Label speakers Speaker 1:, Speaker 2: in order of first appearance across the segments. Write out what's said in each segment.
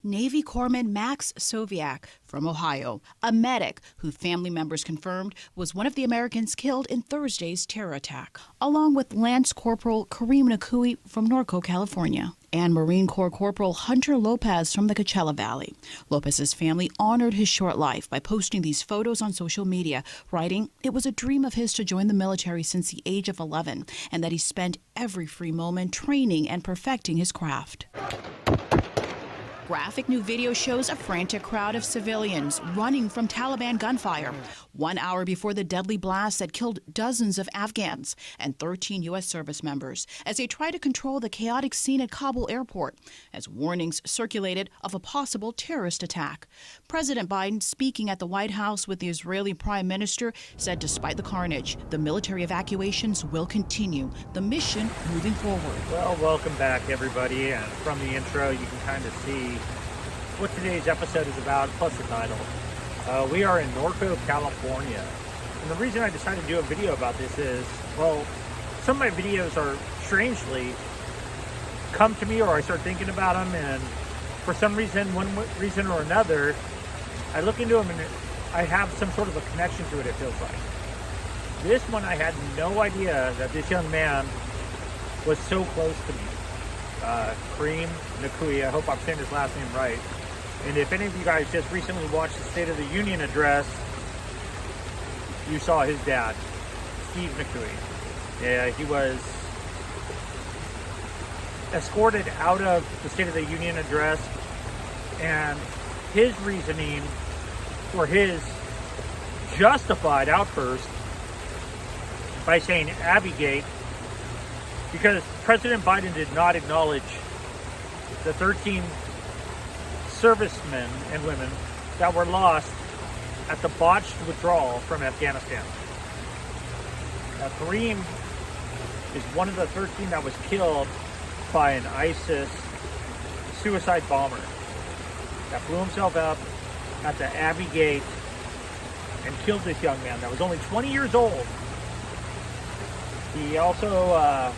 Speaker 1: Navy Corpsman Max Soviak from Ohio, a medic who family members confirmed was one of the Americans killed in Thursday's terror attack, along with Lance Corporal Kareem Nikoui from Norco, California, and Marine Corps Corporal Hunter Lopez from the Coachella Valley. Lopez's family honored his short life by posting these photos on social media, writing, "It was a dream of his to join the military since the age of 11, and that he spent every free moment training and perfecting his craft." Graphic new video shows a frantic crowd of civilians running from Taliban gunfire 1 hour before the deadly blast that killed dozens of Afghans and 13 U.S. service members as they try to control the chaotic scene at Kabul airport as warnings circulated of a possible terrorist attack. President Biden, speaking at the White House with the Israeli Prime Minister, said despite the carnage, the military evacuations will continue, the mission moving forward.
Speaker 2: Well, welcome back, everybody. And from the intro, you can kind of see what today's episode is about, plus the title. We are in Norco, California. And the reason I decided to do a video about this is, well, some of my videos are strangely come to me, or I start thinking about them, and for some reason, one reason or another, I look into them and I have some sort of a connection to it, it feels like. This one, I had no idea that this young man was so close to me. Kareem Nikoui, I hope I'm saying his last name right. And if any of you guys just recently watched the State of the Union address, you saw his dad, Steve Nikoui. Yeah, he was escorted out of the State of the Union address, and his reasoning for his justified outburst by saying ABBEY, because President Biden did not acknowledge the 13 servicemen and women that were lost at the botched withdrawal from Afghanistan. Now, Kareem is one of the 13 that was killed by an ISIS suicide bomber that blew himself up at the Abbey Gate and killed this young man that was only 20 years old. He also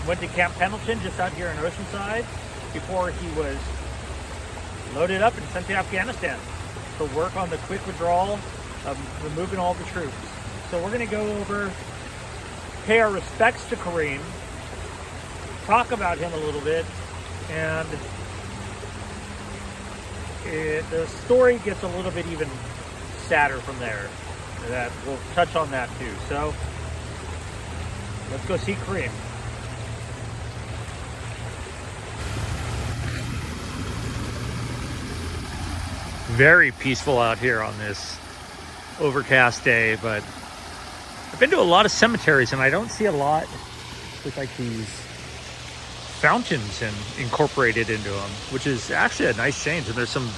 Speaker 2: went to Camp Pendleton just out here in Oceanside before he was loaded up and sent to Afghanistan to work on the quick withdrawal of removing all the troops. So we're going to go over, pay our respects to Kareem, talk about him a little bit, and the story gets a little bit even sadder from there. That we'll touch on that too. So let's go see Kareem. Very peaceful out here on this overcast day, but I've been to a lot of cemeteries and I don't see a lot with like these fountains and incorporated into them, which is actually a nice change. And there's some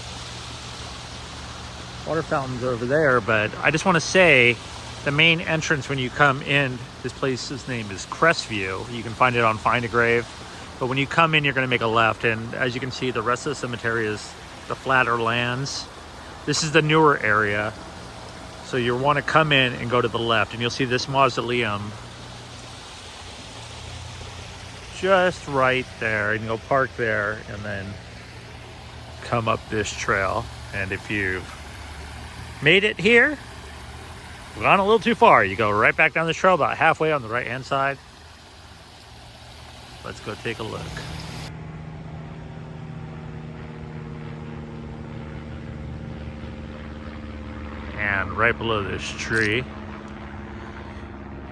Speaker 2: water fountains over there, but I just want to say the main entrance when you come in, this place's name is Crestview. You can find it on Find a Grave, but when you come in, you're going to make a left, and as you can see, the rest of the cemetery is the flatter lands. This is the newer area, so you'll want to come in and go to the left, and you'll see this mausoleum just right there, and you'll park there and then come up this trail. And if you've made it here, gone a little too far, you go right back down this trail about halfway on the right hand side. Let's go take a look. And right below this tree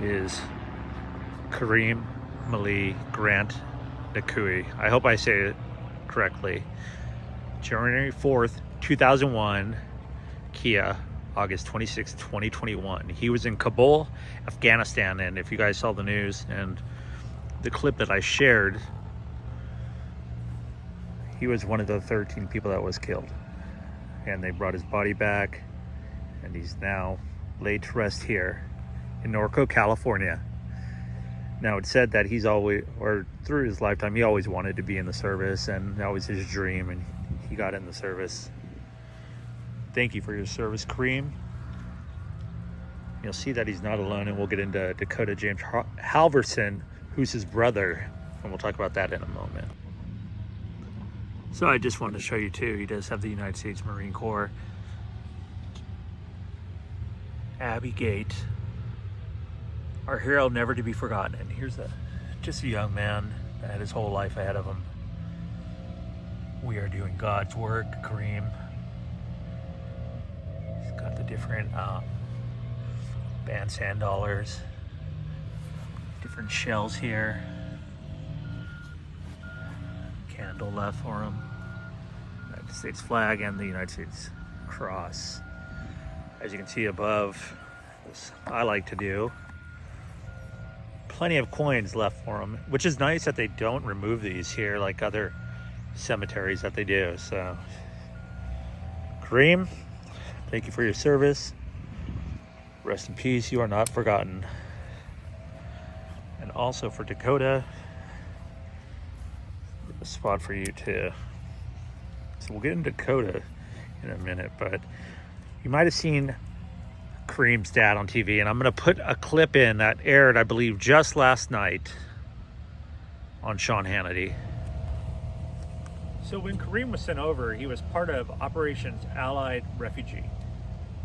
Speaker 2: is Kareem Grant Nikoui. I hope I say it correctly. January 4th, 2001, Kia, August 26, 2021. He was in Kabul, Afghanistan, and if you guys saw the news and the clip that I shared, he was one of the 13 people that was killed. And they brought his body back, and he's now laid to rest here in Norco, California. Now, it's said that he's always, or through his lifetime, he always wanted to be in the service, and that was his dream, and he got in the service. Thank you for your service, Kareem. You'll see that he's not alone, and we'll get into Dakota James Halverson, who's his brother, and we'll talk about that in a moment. So I just wanted to show you too, he does have the United States Marine Corps Abbey Gate, our hero never to be forgotten. And here's just a young man that had his whole life ahead of him. We are doing God's work, Kareem. He's got the different bandstand dollars, different shells here. Candle left for him. United States flag and the United States cross. As you can see above, this I like to do. Plenty of coins left for him, which is nice that they don't remove these here like other cemeteries that they do. So, Kareem, thank you for your service. Rest in peace, you are not forgotten. And also for Dakota, a spot for you too. So we'll get into Dakota in a minute, but you might have seen Kareem's dad on TV, and I'm going to put a clip in that aired, I believe, just last night on Sean Hannity. So when Kareem was sent over, he was part of Operations Allied Refugee,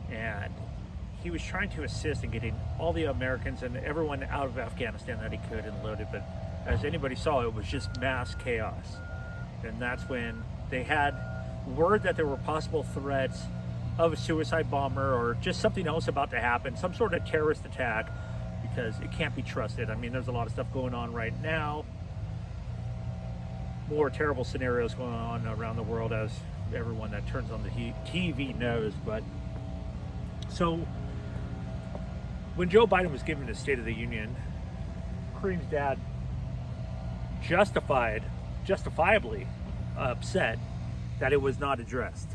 Speaker 2: and he was trying to assist in getting all the Americans and everyone out of Afghanistan that he could and loaded, but as anybody saw, it was just mass chaos. And that's when they had word that there were possible threats of a suicide bomber or just something else about to happen, some sort of terrorist attack, because it can't be trusted. I mean, there's a lot of stuff going on right now, more terrible scenarios going on around the world, as everyone that turns on the TV knows. But so when Joe Biden was given his State of the Union, Kareem's dad justifiably upset that it was not addressed.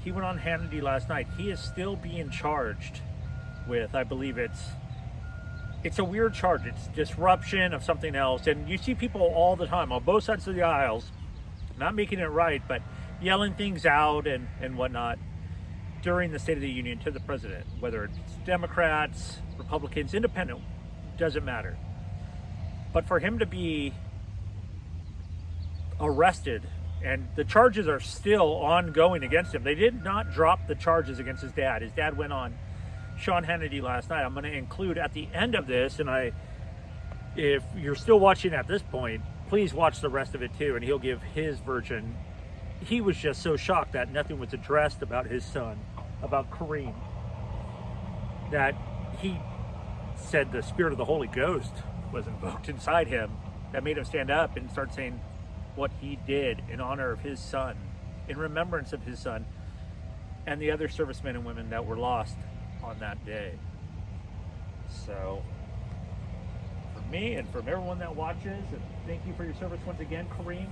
Speaker 2: He went on Hannity last night. He is still being charged with, I believe it's a weird charge. It's disruption of something else. And you see people all the time on both sides of the aisles, not making it right, but yelling things out and whatnot during the State of the Union to the president, whether it's Democrats, Republicans, independent, doesn't matter. But for him to be arrested, and the charges are still ongoing against him. They did not drop the charges against his dad. His dad went on Sean Hannity last night. I'm going to include at the end of this, and if you're still watching at this point, please watch the rest of it too, and he'll give his version. He was just so shocked that nothing was addressed about his son, about Kareem, that he said the spirit of the Holy Ghost was invoked inside him that made him stand up and start saying what he did in honor of his son, in remembrance of his son, and the other servicemen and women that were lost on that day. So, for me and from everyone that watches, and thank you for your service once again, Kareem.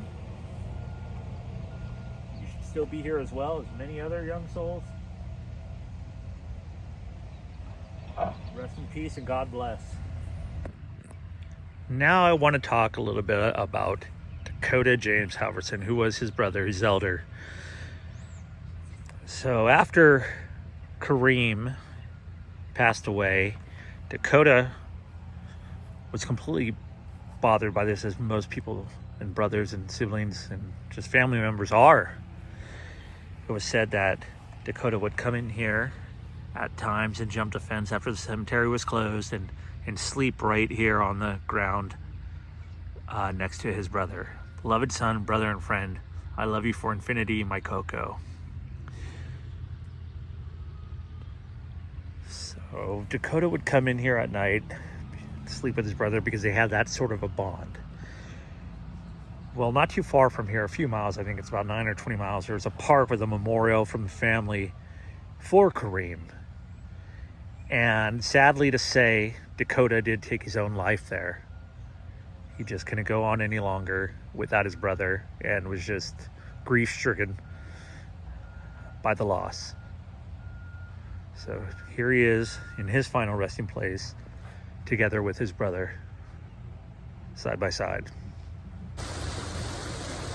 Speaker 2: You should still be here as well as many other young souls. Rest in peace and God bless. Now I want to talk a little bit about Dakota James Halverson, who was his brother, his elder. So after Kareem passed away, Dakota was completely bothered by this, as most people and brothers and siblings and just family members are. It was said that Dakota would come in here at times and jump the fence after the cemetery was closed and sleep right here on the ground next to his brother. Beloved son, brother, and friend, I love you for infinity, my Coco. So Dakota would come in here at night, sleep with his brother, because they had that sort of a bond. Well, not too far from here, a few miles, I think it's about 9 or 20 miles, there's a park with a memorial from the family for Kareem. And sadly to say, Dakota did take his own life there. He just couldn't go on any longer without his brother and was just grief-stricken by the loss. So here he is in his final resting place together with his brother, side by side.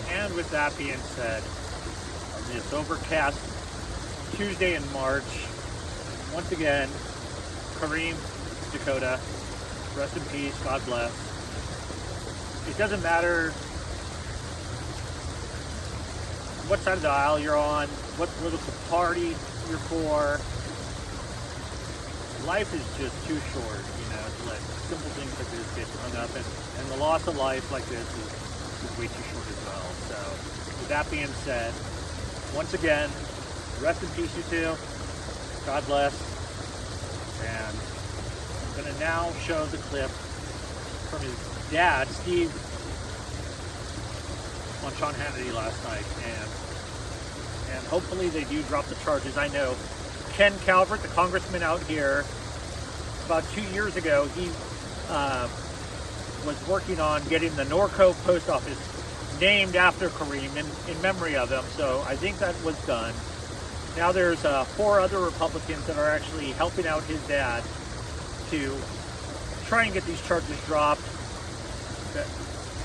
Speaker 2: And with that being said, on this overcast Tuesday in March, once again, Kareem, Dakota, rest in peace, God bless. It doesn't matter what side of the aisle you're on, what political party you're for. Life is just too short, you know, to let simple things like this get hung up, and the loss of life like this is way too short as well. So, with that being said, once again, rest in peace, you two. God bless. And I'm going to now show the clip from his dad, Steve, on Sean Hannity last night, and hopefully they do drop the charges. I know Ken Calvert, the congressman out here, about 2 years ago, he was working on getting the Norco post office named after Kareem in memory of him, so I think that was done. Now there's 4 other Republicans that are actually helping out his dad to try and get these charges dropped. That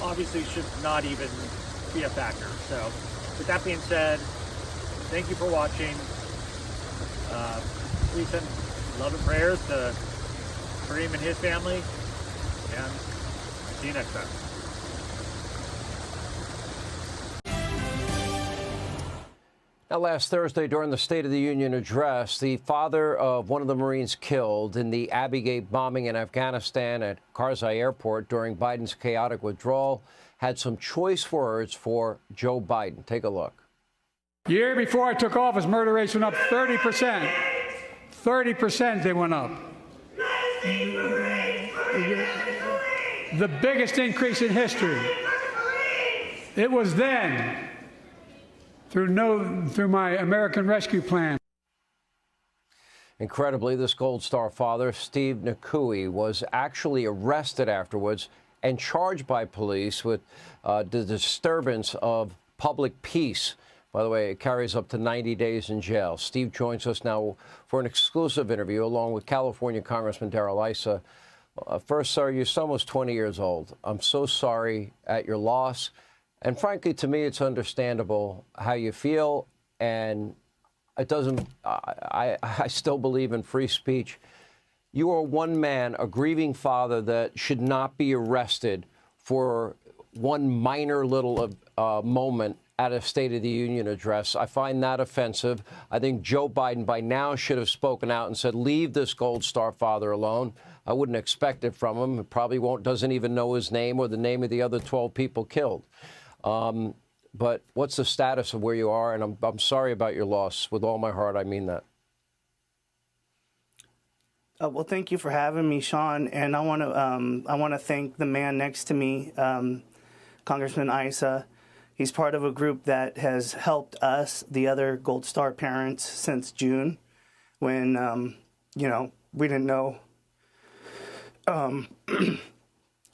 Speaker 2: obviously should not even be a factor. So with that being said, thank you for watching. Please send love and prayers to Kareem and his family, and see you next time.
Speaker 3: Now, last Thursday, during the State of the Union address, the father of one of the Marines killed in the ABBEY bombing in Afghanistan at Karzai Airport during Biden's chaotic withdrawal had some choice words for Joe Biden. Take a look.
Speaker 4: The year before I took office, murder rates went up 30%. 30% they went up. The biggest increase in history. It was then, through my American Rescue Plan.
Speaker 3: Incredibly, this Gold Star father, Steve Nikoui, was actually arrested afterwards and charged by police with the disturbance of public peace. By the way, it carries up to 90 days in jail. Steve joins us now for an exclusive interview along with California Congressman Darrell Issa. First, sir, your son was 20 years old. I'm so sorry at your loss. And frankly, to me, it's understandable how you feel. And it doesn't, I still believe in free speech. You are one man, a grieving father that should not be arrested for one minor little moment at a State of the Union address. I find that offensive. I think Joe Biden by now should have spoken out and said, leave this Gold Star father alone. I wouldn't expect it from him. He probably doesn't even know his name or the name of the other 12 people killed. But what's the status of where you are? And I'm sorry about your loss. With all my heart, I mean that.
Speaker 5: Well, thank you for having me, Sean. And I want to thank the man next to me, Congressman Issa. He's part of a group that has helped us, the other Gold Star parents, since June, when we didn't know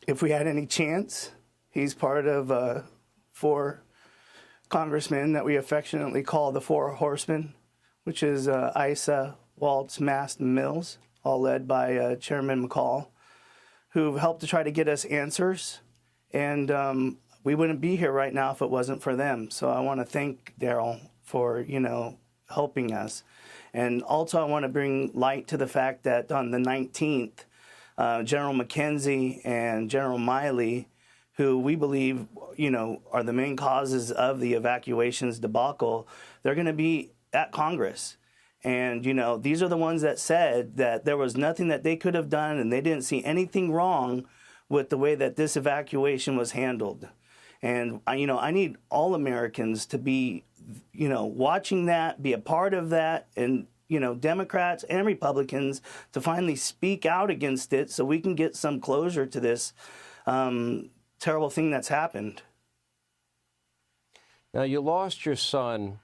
Speaker 5: if we had any chance. He's part of 4 congressmen that we affectionately call the 4 horsemen, which is Issa, Waltz, Mast, and Mills, all led by Chairman McCall, who helped to try to get us answers. And we wouldn't be here right now if it wasn't for them. So I want to thank Darrell for, helping us. And also I want to bring light to the fact that on the 19th, General McKenzie and General Miley, who we believe, are the main causes of the evacuations debacle, they're going to be at Congress. And, these are the ones that said that there was nothing that they could have done and they didn't see anything wrong with the way that this evacuation was handled. And, I need all Americans to be, watching that, be a part of that, and, Democrats and Republicans to finally speak out against it so we can get some closure to this terrible thing that's happened.
Speaker 3: Now, you lost your son,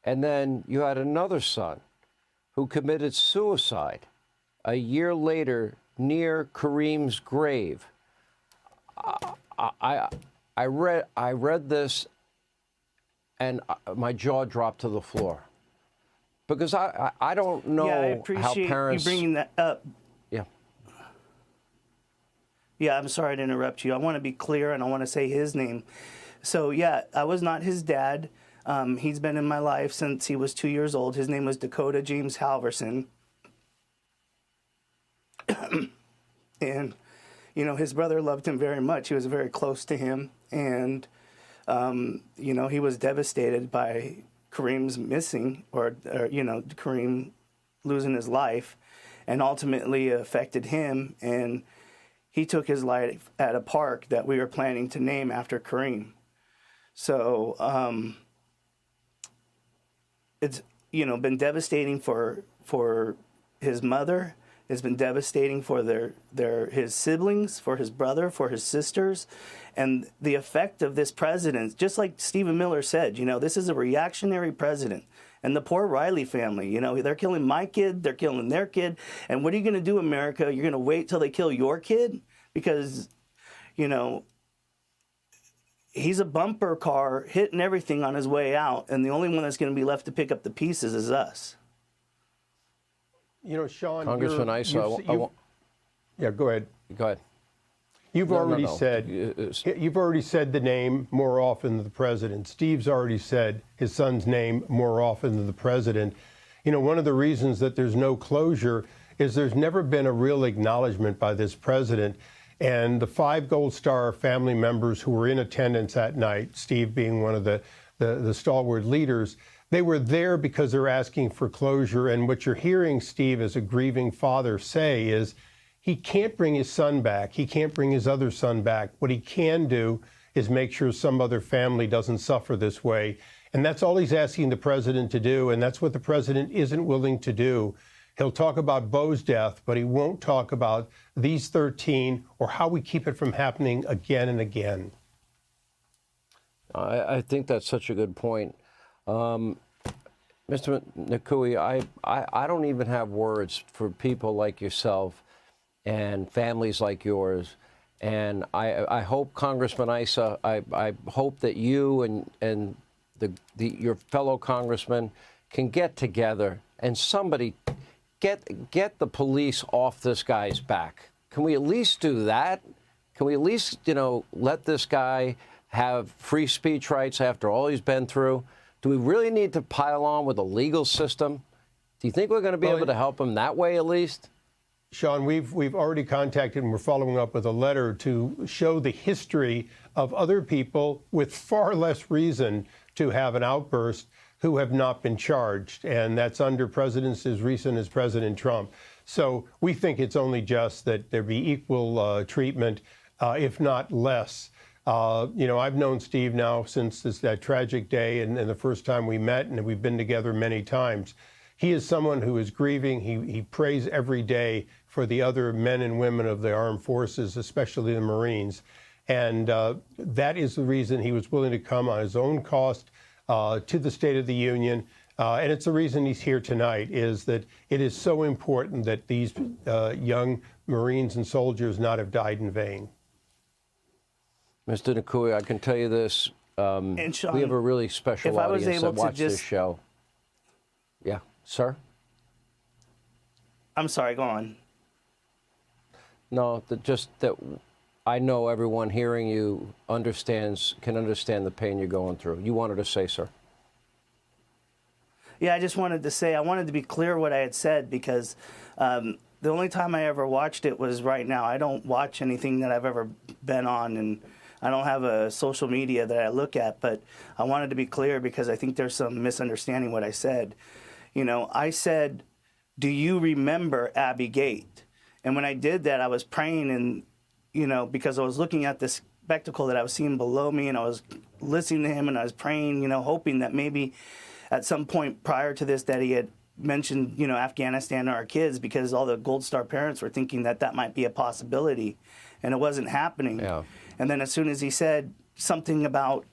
Speaker 3: and then you had another son who committed suicide a year later near Kareem's grave. I read this, and my jaw dropped to the floor. Because I don't know
Speaker 5: I appreciate
Speaker 3: how parents...
Speaker 5: you bringing that up.
Speaker 3: Yeah.
Speaker 5: Yeah, I'm sorry to interrupt you. I want to be clear, and I want to say his name. So, I was not his dad. He's been in my life since he was 2 years old. His name was Dakota James Halverson. And, his brother loved him very much. He was very close to him. And You know, he was devastated by Kareem's missing, or you know, Kareem losing his life, and ultimately affected him. And he took his life at a park that we were planning to name after Kareem. So it's, you know, been devastating for his mother. It's been devastating for his siblings, for his brother, for his sisters. And the effect of this president, just like Stephen Miller said, you know, this is a reactionary president. And the poor Riley family, you know, they're killing my kid, they're killing their kid. And what are you going to do, America? You're going to wait till they kill your kid? Because, you know, he's a bumper car hitting everything on his way out. And the only one that's going to be left to pick up the pieces is us.
Speaker 6: You know, Sean,
Speaker 3: Congressman Issa,
Speaker 6: yeah, go ahead.
Speaker 3: Go ahead.
Speaker 6: You've already said the name more often than the president. Steve's already said his son's name more often than the president. You know, one of the reasons that there's no closure is there's never been a real acknowledgement by this president. And the 5 Gold Star family members who were in attendance that night, Steve being one of the stalwart leaders, they were there because they're asking for closure. And what you're hearing Steve, as a grieving father, say is he can't bring his son back. He can't bring his other son back. What he can do is make sure some other family doesn't suffer this way. And that's all he's asking the president to do. And that's what the president isn't willing to do. He'll talk about Beau's death, but he won't talk about these 13 or how we keep it from happening again and again.
Speaker 3: I think that's such a good point. Mr. Nikoui, I don't even have words for people like yourself and families like yours. And I hope, Congressman Issa, I hope that you and your fellow congressmen can get together and somebody get the police off this guy's back. Can we at least do that? Can we at least, you know, let this guy have free speech rights after all he's been through? Do we really need to pile on with a legal system? Do you think we're going to be able to help him that way at least?
Speaker 6: Sean, we've already contacted and we're following up with a letter to show the history of other people with far less reason to have an outburst who have not been charged. And that's under presidents as recent as President Trump. So we think it's only just that there be equal treatment, if not less. You know, I've known Steve now since that tragic day and the first time we met, and we've been together many times. He is someone who is grieving. He prays every day for the other men and women of the armed forces, especially the Marines. And that is the reason he was willing to come on his own cost to the State of the Union. And it's the reason he's here tonight, is that it is so important that these young Marines and soldiers not have died in vain.
Speaker 3: Mr. Nikoui, I can tell you this.
Speaker 5: And Sean,
Speaker 3: we have a really special audience that watch this show. Yeah, sir?
Speaker 5: I'm sorry, go on.
Speaker 3: No, just that I know everyone hearing you can understand the pain you're going through. You wanted to say, sir?
Speaker 5: Yeah, I just wanted to say, I wanted to be clear what I had said, because the only time I ever watched it was right now. I don't watch anything that I've ever been on, and I don't have a social media that I look at, but I wanted to be clear because I think there's some misunderstanding what I said. You know, I said, do you remember Abbey Gate? And when I did that, I was praying, and, you know, because I was looking at this spectacle that I was seeing below me, and I was listening to him, and I was praying, you know, hoping that maybe at some point prior to this that he had mentioned, you know, Afghanistan or our kids, because all the Gold Star parents were thinking that that might be a possibility, and it wasn't happening.
Speaker 3: Yeah.
Speaker 5: And then as soon as he said something about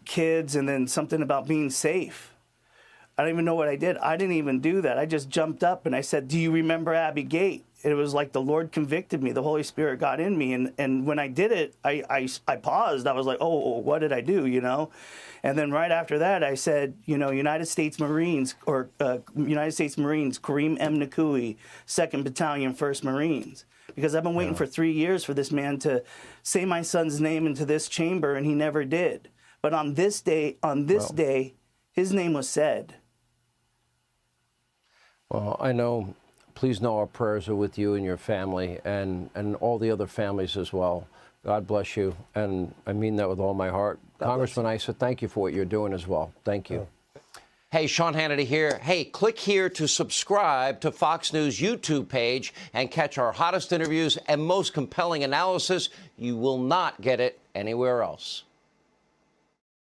Speaker 5: kids and then something about being safe, I don't even know what I did. I didn't even do that. I just jumped up and I said, do you remember Abbey Gate? It was like the Lord convicted me. The Holy Spirit got in me. And when I did it, I paused. I was like, oh, what did I do, you know? And then right after that, I said, you know, United States Marines, Kareem M. Nikoui, 2nd Battalion, 1st Marines. Because I've been waiting for 3 years for this man to say my son's name into this chamber, and he never did. But on this day, his name was said.
Speaker 3: Well, I know, please know our prayers are with you and your family and all the other families as well. God bless you. And I mean that with all my heart. Congressman Issa, thank you for what you're doing as well. Thank you. Hey, Sean Hannity here. Hey, click here to subscribe to Fox News YouTube page and catch our hottest interviews and most compelling analysis. You will not get it anywhere else.